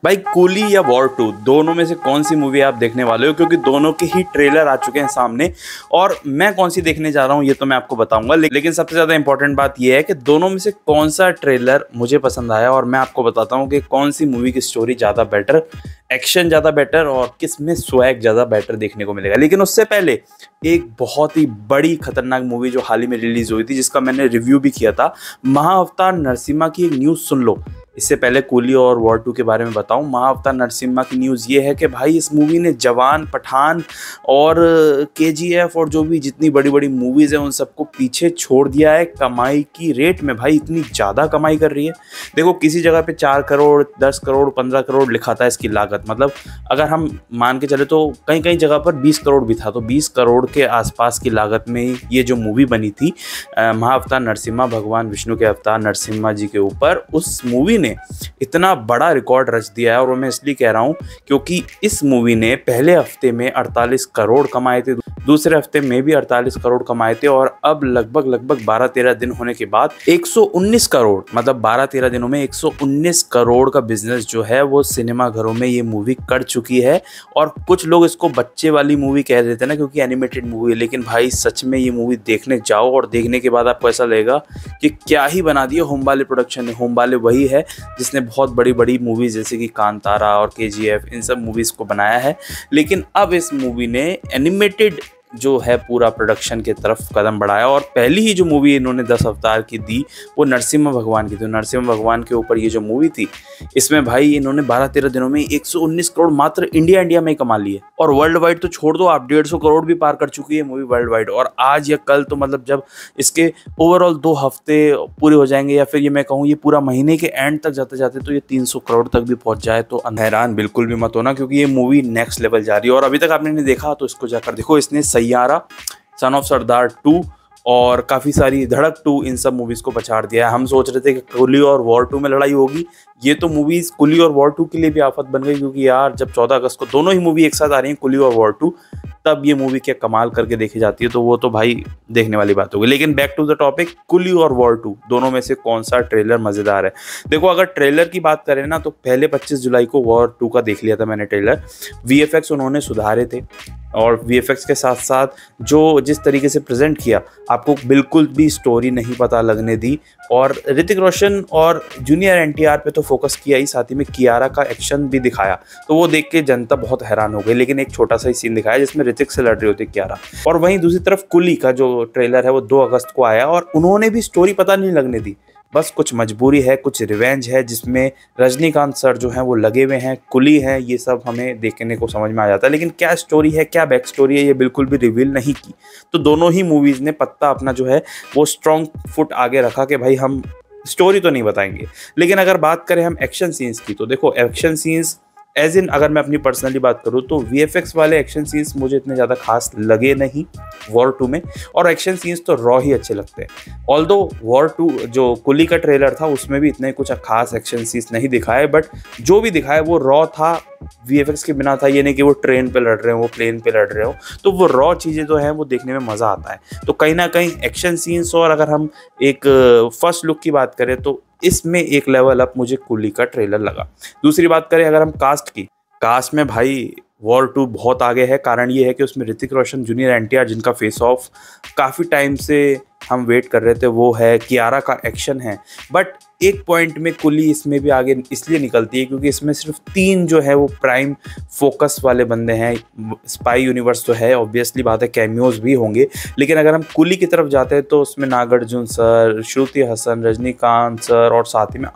भाई कूली या वॉर 2 दोनों में से कौन सी मूवी आप देखने वाले हो? क्योंकि दोनों के ही ट्रेलर आ चुके हैं सामने और मैं कौन सी देखने जा रहा हूँ ये तो मैं आपको बताऊंगा। लेकिन सबसे ज़्यादा इंपॉर्टेंट बात ये है कि दोनों में से कौन सा ट्रेलर मुझे पसंद आया और मैं आपको बताता हूँ कि कौन सी मूवी की स्टोरी ज़्यादा बेटर, एक्शन ज़्यादा बेटर और किस में स्वैग ज़्यादा बेटर देखने को मिलेगा। लेकिन उससे पहले एक बहुत ही बड़ी खतरनाक मूवी जो हाल ही में रिलीज हुई थी, जिसका मैंने रिव्यू भी किया था, महाअवतार नरसिम्हा की एक न्यूज़ सुन लो। इससे पहले कूली और वॉर 2 के बारे में बताऊं, महाअवतार नरसिम्हा की न्यूज़ ये है कि भाई इस मूवी ने जवान, पठान और केजीएफ और जो भी जितनी बड़ी बड़ी मूवीज़ हैं उन सबको पीछे छोड़ दिया है कमाई की रेट में। भाई इतनी ज़्यादा कमाई कर रही है। देखो किसी जगह पे 4 करोड़, 10 करोड़, 15 करोड़ लिखा था इसकी लागत। मतलब अगर हम मान के चले तो कहीं कहीं जगह पर 20 करोड़ भी था, तो 20 करोड़ के आसपास की लागत में ये जो मूवी बनी थी महाअवतार नरसिम्हा, भगवान विष्णु के अवतार नरसिम्हा जी के ऊपर, उस मूवी ने इतना बड़ा रिकॉर्ड रच दिया है। और मैं इसलिए कह रहा हूं क्योंकि इस मूवी ने पहले हफ्ते में 48 करोड़ कमाए थे, दूसरे हफ्ते में भी 48 करोड़ कमाए थे और अब लगभग 12-13 दिन होने के बाद 119 करोड़, मतलब 12-13 दिनों में 119 करोड़ का बिजनेस जो है वो सिनेमा घरों में ये मूवी कर चुकी है। और कुछ लोग इसको बच्चे वाली मूवी कह देते हैं ना, क्योंकि एनिमेटेड मूवी है, लेकिन भाई सच में ये मूवी देखने जाओ और देखने के बाद आपको ऐसा लगेगा कि क्या ही बना दिया होमबाले प्रोडक्शन ने। होमबाले वही है जिसने बहुत बड़ी बड़ी मूवीज जैसे कि कांतारा और केजीएफ इन सब मूवीज़ को बनाया है, लेकिन अब इस मूवी ने एनिमेटेड जो है पूरा प्रोडक्शन की तरफ कदम बढ़ाया। और पहली ही जो मूवी इन्होंने 10 अवतार की दी वो नरसिम्हा भगवान की थी। नरसिम्हा भगवान के ऊपर ये जो मूवी थी, इसमें भाई इन्होंने 12-13 दिनों में 119 करोड़ मात्र इंडिया में ही कमा लिए। और वर्ल्ड वाइड तो छोड़ दो, आप 150 करोड़ भी पार कर चुकी है मूवी वर्ल्ड वाइड। और आज या कल तो मतलब जब इसके ओवरऑल 2 हफ्ते पूरे हो जाएंगे, या फिर ये मैं कहूँ ये पूरा महीने के एंड तक जाते जाते तो ये 300 करोड़ तक भी पहुंच जाए तो हैरान बिल्कुल भी मत होना, क्योंकि ये मूवी नेक्स्ट लेवल जा रही है। और अभी तक आपने नहीं देखा तो इसको जाकर देखो। इसने सैयारा, सन ऑफ सरदार 2 और काफ़ी सारी धड़क 2 इन सब मूवीज़ को पछाड़ दिया है। हम सोच रहे थे कि कुली और वॉर 2 में लड़ाई होगी, ये तो मूवीज़ कुली और वॉर 2 के लिए भी आफत बन गई, क्योंकि यार जब 14 अगस्त को दोनों ही मूवी एक साथ आ रही हैं, कुली और वॉर 2, तब ये मूवी क्या कमाल करके देखी जाती है, तो वो तो भाई देखने वाली बात होगी। लेकिन बैक टू द टॉपिक, कुली और वॉर 2 दोनों में से कौन सा ट्रेलर मज़ेदार है? देखो अगर ट्रेलर की बात करें ना तो पहले 25 जुलाई को वॉर 2 का देख लिया था मैंने ट्रेलर। वीएफएक्स उन्होंने सुधारे थे और वीएफएक्स के साथ साथ जो जिस तरीके से प्रेजेंट किया, आपको बिल्कुल भी स्टोरी नहीं पता लगने दी। और ऋतिक रोशन और जूनियर एनटीआर पे तो फोकस किया ही, साथ ही में कियारा का एक्शन भी दिखाया, तो वो देख के जनता बहुत हैरान हो गई। लेकिन एक छोटा सा ही सीन दिखाया जिसमें ऋतिक से लड़ रही होती कियारा। और वहीं दूसरी तरफ कुली का जो ट्रेलर है वो 2 अगस्त को आया और उन्होंने भी स्टोरी पता नहीं लगने दी। बस कुछ मजबूरी है, कुछ रिवेंज है, जिसमें रजनीकांत सर जो हैं वो लगे हुए हैं, कुली हैं, ये सब हमें देखने को समझ में आ जाता है। लेकिन क्या स्टोरी है, क्या बैक स्टोरी है, ये बिल्कुल भी रिवील नहीं की। तो दोनों ही मूवीज़ ने पत्ता अपना जो है वो स्ट्रॉन्ग फुट आगे रखा कि भाई हम स्टोरी तो नहीं बताएंगे। लेकिन अगर बात करें हम एक्शन सीन्स की, तो देखो एक्शन सीन्स एज इन अगर मैं अपनी पर्सनली बात करूँ तो वीएफएक्स वाले एक्शन सीन्स मुझे इतने ज़्यादा खास लगे नहीं वॉर 2 में, और एक्शन सीन्स तो रॉ ही अच्छे लगते हैं। ऑल्दो वॉर 2 जो कुली का ट्रेलर था उसमें भी इतने कुछ खास एक्शन सीन्स नहीं दिखाए, बट जो भी दिखाए वो रॉ था, वीएफएक्स के बिना था। ये नहीं कि वो ट्रेन पे लड़ रहे हो, वो प्लेन पे लड़ रहे हो, तो वो रॉ चीज़ें जो हैं वो देखने में मज़ा आता है। तो कहीं ना कहीं एक्शन सीन्स, और अगर हम एक फर्स्ट लुक की बात करें तो इसमें एक लेवल अप मुझे कुली का ट्रेलर लगा। दूसरी बात करें अगर हम कास्ट की, कास्ट में भाई वॉर 2 बहुत आगे है। कारण ये है कि उसमें ऋतिक रोशन, जूनियर एनटीआर जिनका फेस ऑफ काफ़ी टाइम से हम वेट कर रहे थे वो है, कियारा का एक्शन है। बट एक पॉइंट में कुली इसमें भी आगे इसलिए निकलती है क्योंकि इसमें सिर्फ 3 जो है वो प्राइम फोकस वाले बंदे हैं। स्पाई यूनिवर्स तो है, ऑब्वियसली बात है, कैमियोज भी होंगे, लेकिन अगर हम कुली की तरफ जाते हैं तो उसमें नागार्जुन सर, श्रुति हसन, रजनीकांत सर और साथ ही में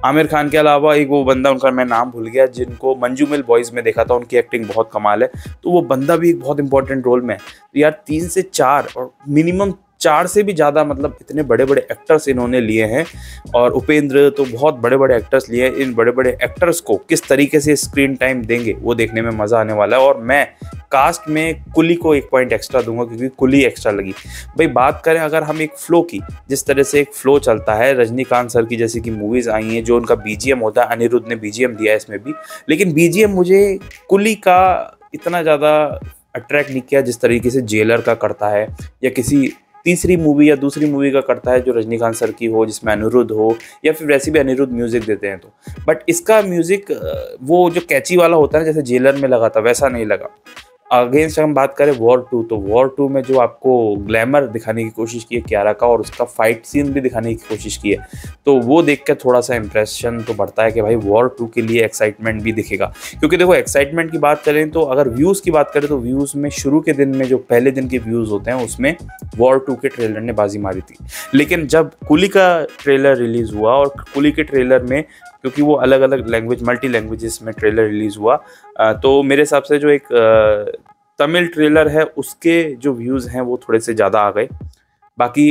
आमिर खान के अलावा एक वो बंदा, उनका मैं नाम भूल गया, जिनको मंजूमेल बॉयज़ में देखा था, उनकी एक्टिंग बहुत कमाल है, तो वो बंदा भी एक बहुत इंपॉर्टेंट रोल में है। तो यार 3 से 4 और मिनिमम 4 से भी ज़्यादा, मतलब इतने बड़े बड़े एक्टर्स इन्होंने लिए हैं। और उपेंद्र, तो बहुत बड़े बड़े एक्टर्स लिए हैं। इन बड़े बड़े एक्टर्स को किस तरीके से स्क्रीन टाइम देंगे वो देखने में मज़ा आने वाला है। और मैं कास्ट में कुली को 1 पॉइंट एक्स्ट्रा दूंगा क्योंकि कुली एक्स्ट्रा लगी। भाई बात करें अगर हम एक फ़्लो की, जिस तरह से एक फ़्लो चलता है, रजनीकांत सर की जैसी की मूवीज़ आई हैं, जो उनका बीजीएम होता है, अनिरुद्ध ने बीजीएम दिया है इसमें भी, लेकिन बीजीएम मुझे कुली का इतना ज़्यादा अट्रैक्ट नहीं किया जिस तरीके से जेलर का करता है या किसी तीसरी मूवी या दूसरी मूवी का करता है जो रजनीकांत सर की हो, जिसमें अनिरुद्ध हो, या फिर वैसे भी अनिरुद्ध म्यूजिक देते हैं तो। बट इसका म्यूजिक वो जो कैची वाला होता है जैसे जेलर में लगा था वैसा नहीं लगा। अगेंस्ट हम बात करें वॉर 2, तो वॉर 2 में जो आपको ग्लैमर दिखाने की कोशिश की है कियारा का, और उसका फाइट सीन भी दिखाने की कोशिश की है, तो वो देख कर थोड़ा सा इंप्रेशन तो बढ़ता है कि भाई वॉर 2 के लिए एक्साइटमेंट भी दिखेगा। क्योंकि देखो एक्साइटमेंट की बात करें तो अगर व्यूज़ की बात करें तो व्यूज़ में शुरू के दिन में जो पहले दिन के व्यूज़ होते हैं उसमें वॉर 2 के ट्रेलर ने बाजी मारी थी। लेकिन जब कुली का ट्रेलर रिलीज़ हुआ, और कुली के ट्रेलर में क्योंकि वो अलग अलग लैंग्वेज मल्टी लैंग्वेजेस में ट्रेलर रिलीज़ हुआ, तो मेरे हिसाब से जो एक तमिल ट्रेलर है उसके जो व्यूज़ हैं वो थोड़े से ज़्यादा आ गए। बाकी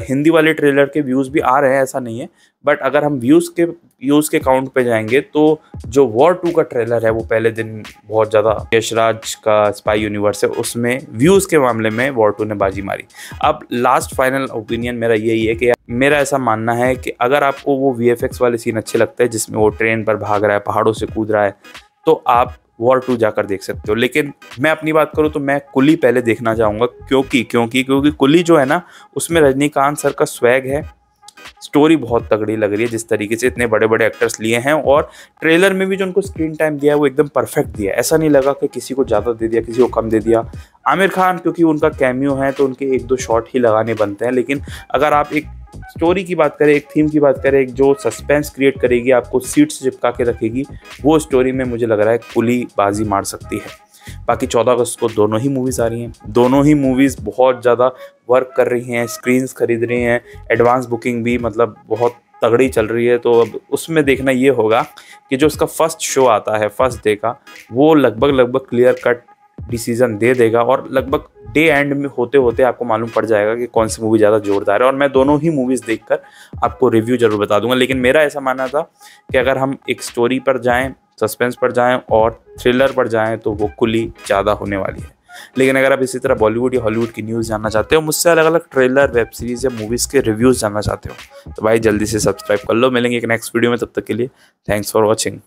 हिंदी वाले ट्रेलर के व्यूज़ भी आ रहे हैं, ऐसा नहीं है, बट अगर हम व्यूज़ के काउंट पे जाएंगे तो जो वॉर 2 का ट्रेलर है वो पहले दिन बहुत ज़्यादा, यशराज का स्पाई यूनिवर्स है उसमें व्यूज़ के मामले में वॉर 2 ने बाजी मारी। अब लास्ट फाइनल ओपिनियन मेरा यही है कि मेरा ऐसा मानना है कि अगर आपको वो VFX वाले सीन अच्छे लगते हैं जिसमें वो ट्रेन पर भाग रहा है, पहाड़ों से कूद रहा है, तो आप वॉर 2 जाकर देख सकते हो। लेकिन मैं अपनी बात करूँ तो मैं कुली पहले देखना चाहूँगा, क्योंकि कुली जो है ना उसमें रजनीकांत सर का स्वैग है, स्टोरी बहुत तगड़ी लग रही है, जिस तरीके से इतने बड़े बड़े एक्टर्स लिए हैं, और ट्रेलर में भी जो उनको स्क्रीन टाइम दिया है वो एकदम परफेक्ट दिया है। ऐसा नहीं लगा कि किसी को ज़्यादा दे दिया, किसी को कम दे दिया। आमिर खान क्योंकि उनका कैमियो है तो उनके 1-2 शॉट ही लगाने बनते हैं, लेकिन अगर आप एक स्टोरी की बात करें, एक थीम की बात करें, एक जो सस्पेंस क्रिएट करेगी, आपको सीट्स चिपका के रखेगी, वो स्टोरी में मुझे लग रहा है कुली बाजी मार सकती है। बाकी 14 अगस्त को दोनों ही मूवीज़ आ रही हैं, दोनों ही मूवीज़ बहुत ज़्यादा वर्क कर रही हैं, स्क्रीन्स खरीद रही हैं, एडवांस बुकिंग भी मतलब बहुत तगड़ी चल रही है। तो अब उसमें देखना ये होगा कि जो उसका फर्स्ट शो आता है फर्स्ट डे का, वो लगभग क्लियर कट डिसीजन दे देगा, और लगभग डे एंड में होते होते आपको मालूम पड़ जाएगा कि कौन सी मूवी ज़्यादा जोरदार है। और मैं दोनों ही मूवीज़ देखकर आपको रिव्यू जरूर बता दूंगा। लेकिन मेरा ऐसा मानना था कि अगर हम एक स्टोरी पर जाएं, सस्पेंस पर जाएं और थ्रिलर पर जाएं तो वो कुली ज़्यादा होने वाली है। लेकिन अगर आप इसी तरह बॉलीवुड या हॉलीवुड की न्यूज़ जानना चाहते हो, मुझसे अलग अलग ट्रेलर, वेब सीरीज़ या मूवीज़ के रिव्यूज़ जानना चाहते हो, तो भाई जल्दी से सब्सक्राइब कर लो। मिलेंगे एक नेक्स्ट वीडियो में, तब तक के लिए थैंक्स फॉर वॉचिंग।